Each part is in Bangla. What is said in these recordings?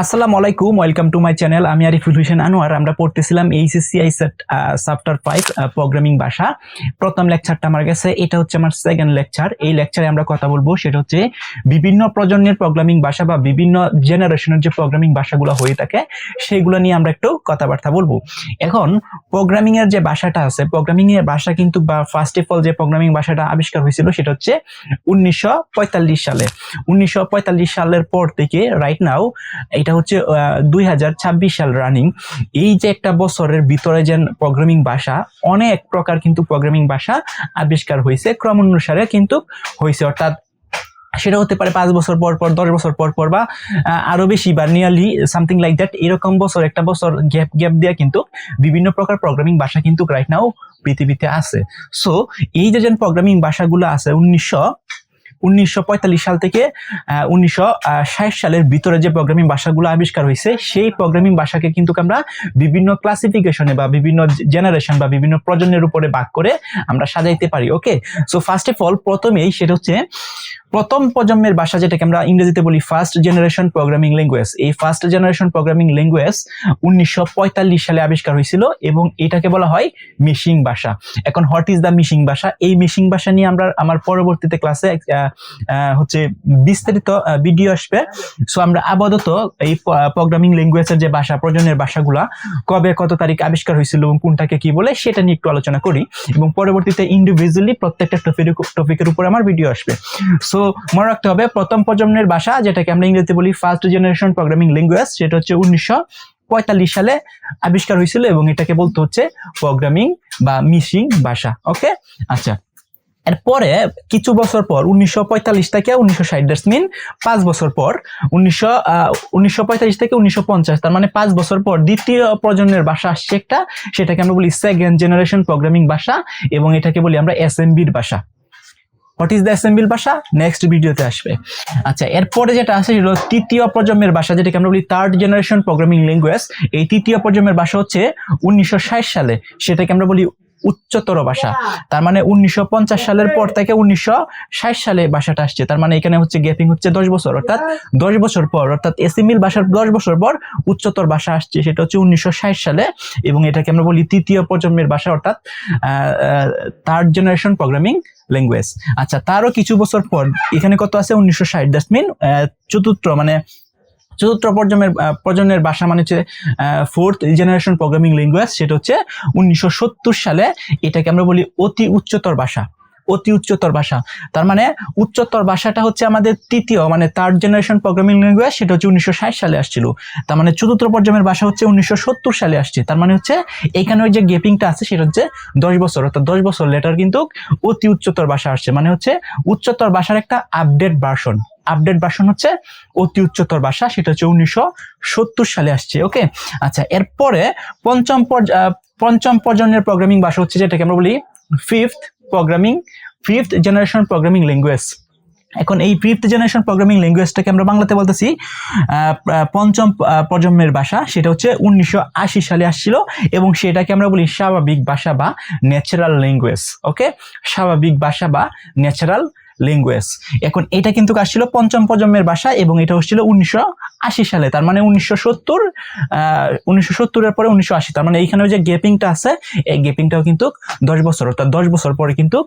আসসালামু আলাইকুম, ওয়েলকাম টু মাই চ্যানেল। আমি আরিফুল হোসেন আনোয়ার। আমরা পড়তেছিলাম এইচএসসি সেট চ্যাপ্টার 5 প্রোগ্রামিং ভাষা। প্রথম লেকচারটা আমার কাছে, এটা হচ্ছে আমার সেকেন্ড লেকচার। এই লেকচারে আমরা কথা বলবো সেটা হচ্ছে বিভিন্ন প্রজন্মের প্রোগ্রামিং ভাষা বা বিভিন্ন জেনারেশনের যে প্রোগ্রামিং ভাষাগুলো হয়ে থাকে সেগুলো নিয়ে আমরা একটু কথাবার্তা বলবো। এখন প্রোগ্রামিং এর যে ভাষাটা আছে, প্রোগ্রামিং এর ভাষা কিন্তু বা ফার্স্ট অফ অল যে প্রোগ্রামিং ভাষাটা আবিষ্কার হয়েছিল সেটা হচ্ছে 1945 সালে। 1945 সালের পর থেকে রাইট নাও এটা হচ্ছে 2026 সাল রানিং। এই যে একটা বছরের ভিতরে যে প্রোগ্রামিং ভাষা, অনেক প্রকার কিন্তু প্রোগ্রামিং ভাষা আবিষ্কার হয়েছে, ক্রমানুসারে কিন্তু হয়েছে। অর্থাৎ সেটা হতে পারে 5 বছর পর পর, 10 বছর পর পর, বা আরো বেশি, বা নিয়ারলি সামথিং লাইক দ্যাট। এরকম বছর একটা বছর গ্যাপ গ্যাপ দিয়ে কিন্তু বিভিন্ন প্রকার প্রোগ্রামিং ভাষা কিন্তু রাইট নাও পৃথিবীতে আছে। সো এই যে প্রোগ্রামিং ভাষাগুলো আছে 1945 সাল থেকে 1960 সালের ভিতরে যে প্রোগ্রামিং ভাষাগুলো আবিষ্কার হয়েছে, সেই প্রোগ্রামিং ভাষাকে কিন্তু আমরা বিভিন্ন ক্লাসিফিকেশনে বা বিভিন্ন জেনারেশন বা বিভিন্ন প্রজন্মের উপরে ভাগ করে আমরা সাজাইতে পারি। ওকে, সো ফার্স্ট অফ অল প্রথমেই সেটা হচ্ছে প্রথম প্রজন্মের ভাষা, যেটাকে আমরা ইংরেজিতে বলি ফার্স্ট জেনারেশন প্রোগ্রামিং ল্যাঙ্গুয়েজ। এই ফার্স্ট জেনারেশন প্রোগ্রামিং ল্যাঙ্গুয়েজ 1945 সালে আবিষ্কার হয়েছিল এবং এটাকে বলা হয় মেশিন ভাষা। এখন হোয়াট ইজ দ্য মেশিন ভাষা? এই মেশিন ভাষা নিয়ে আমরা আমার পরবর্তীতে ক্লাসে হচ্ছে বিস্তারিত ভিডিও আসবে। সো আমরা আপাতত এই প্রোগ্রামিং ল্যাঙ্গুয়েজের যে ভাষা, প্রজন্মের ভাষাগুলা কবে কত তারিখ আবিষ্কার হয়েছিল এবং কোনটাকে কি বলে সেটা নিয়ে একটু আলোচনা করি, এবং পরবর্তীতে ইন্ডিভিজুয়ালি প্রত্যেকটা টপিকের উপর আমার ভিডিও আসবে। সো মনে রাখতে হবে, প্রথম প্রজন্মের ভাষা যেটাকে আমরা ইংরেজিতে বলি ফার্স্ট জেনারেশন প্রোগ্রামিং ল্যাঙ্গুয়েজ, সেটা হচ্ছে 1945 সালে আবিষ্কার হয়েছিল এবং এটাকে বলতে হচ্ছে প্রোগ্রামিং বা মেশিন ভাষা। ওকে, আচ্ছা। এরপরে কিছু বছর পর 1945 থেকে 1960, দ্যাটস মিন 5 বছর পর, 1945 থেকে 1950, তার মানে 5 বছর পর দ্বিতীয় প্রজন্মের ভাষা আসছে একটা, সেটাকে আমরা বলি সেকেন্ড জেনারেশন প্রোগ্রামিং ভাষা, এবং এটাকে বলি আমরা এসএমবির ভাষা। হোয়াট ইজ দ্য এসএমবির ভাষা? নেক্সট ভিডিওতে আসবে। আচ্ছা, এরপরে যেটা আছে সেটা তৃতীয় প্রজন্মের ভাষা, যেটাকে আমরা বলি থার্ড জেনারেশন প্রোগ্রামিং ল্যাঙ্গুয়েজ। এই তৃতীয় প্রজন্মের ভাষা হচ্ছে 1960 সালে, সেটাকে আমরা বলি উচ্চতর ভাষা। তার মানে 1950 সালের পর থেকে 1960 সালে ভাষাটা আসছে। তার মানে এখানে হচ্ছে গ্যাপিং হচ্ছে 10 বছর, অর্থাৎ 10 বছর পর, অর্থাৎ এসএমবির ভাষার 10 বছর পর উচ্চতর ভাষা আসছে, সেটা হচ্ছে 1960 সালে, এবং এটাকে আমরা বলি তৃতীয় প্রজন্মের ভাষা, অর্থাৎ থার্ড জেনারেশন প্রোগ্রামিং ল্যাঙ্গুয়েজ। আচ্ছা, তারও কিছু বছর পর এখানে কত আছে? 1960, দ্যাটস মিন চতুর্থ প্রজন্মের ভাষা মানে হচ্ছে ফোর্থ জেনারেশন প্রোগ্রামিং ল্যাঙ্গুয়েজ, সেটা হচ্ছে 1970 সালে। এটাকে আমরা বলি অতি উচ্চতর ভাষা। অতি উচ্চতর ভাষা, তার মানে উচ্চতর ভাষাটা হচ্ছে আমাদের তৃতীয় মানে থার্ড জেনারেশন প্রোগ্রামিং ল্যাঙ্গুয়েজ, সেটা হচ্ছে 1960 সালে আসছিল। তার মানে চতুর্থ পর্যায়ের ভাষা হচ্ছে 1970 সালে আসছে। তার মানে হচ্ছে এখানে ওই যে গ্যাপিংটা আছে সেটা হচ্ছে 10 বছর, অর্থাৎ 10 বছর লেটার কিন্তু অতি উচ্চতর ভাষা আসছে। মানে হচ্ছে উচ্চতর ভাষার একটা আপডেট ভার্সন হচ্ছে অতি উচ্চতর ভাষা, সেটা হচ্ছে 1970 সালে আসছে। ওকে, আচ্ছা। এরপরে পঞ্চম প্রজন্মের প্রোগ্রামিং ভাষা হচ্ছে যেটাকে আমরা বলি ফিফথ জেনারেশন প্রোগ্রামিং ল্যাঙ্গুয়েজ। এখন এই ফিফথ জেনারেশন প্রোগ্রামিং ল্যাঙ্গুয়েজটাকে আমরা বাংলাতে বলতেছি পঞ্চম প্রজন্মের ভাষা, সেটা হচ্ছে 1980 সালে আসছিল, এবং সেটাকে আমরা বলি স্বাভাবিক ভাষা বা ন্যাচারাল ল্যাঙ্গুয়েজ। ওকে, স্বাভাবিক ভাষা বা ন্যাচারাল ল্যাঙ্গুয়েজ। এখন এটা কিন্তু আসছিল পঞ্চম প্রজন্মের ভাষা, এবং এটা হচ্ছিল 1980 সালে। তার মানে 1970 এর পরে 1980, তার মানে এইখানে যে গ্যাপিংটা আছে, এই গ্যাপিংটাও কিন্তু 10 বছর, অর্থাৎ 10 বছর পরে কিন্তু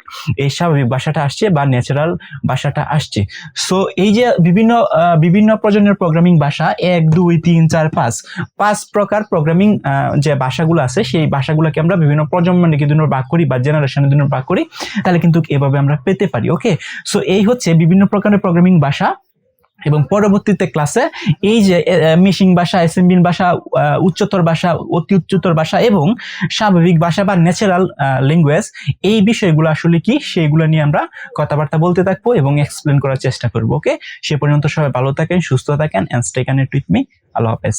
এই স্বাভাবিক ভাষাটা আসছে বা ন্যাচারাল ভাষাটা আসছে। সো এই যে বিভিন্ন প্রজন্মের প্রোগ্রামিং ভাষা 1, 2, 3, 4, 5 প্রকার প্রোগ্রামিং যে ভাষাগুলো আছে, সেই ভাষাগুলোকে আমরা বিভিন্ন প্রজন্মের জন্য ভাগ করি বা জেনারেশনের জন্য ভাগ করি, তাহলে কিন্তু এভাবে আমরা পেতে পারি। ওকে, সো এই হচ্ছে বিভিন্ন প্রকারের প্রোগ্রামিং ভাষা। এবং পরবর্তীতে ক্লাসে এই যে মেশিন ভাষা, এসএমবি ভাষা, উচ্চতর ভাষা, অতি উচ্চতর ভাষা এবং স্বাভাবিক ভাষা বা ন্যাচারাল ল্যাঙ্গুয়েজ, এই বিষয়গুলো আসলে কি সেইগুলো নিয়ে আমরা কথাবার্তা বলতে থাকবো এবং এক্সপ্লেন করার চেষ্টা করবো। ওকে, সে পর্যন্ত সবাই ভালো থাকেন, সুস্থ থাকেন, and stay connected with me. আল্লাহ হাফেজ।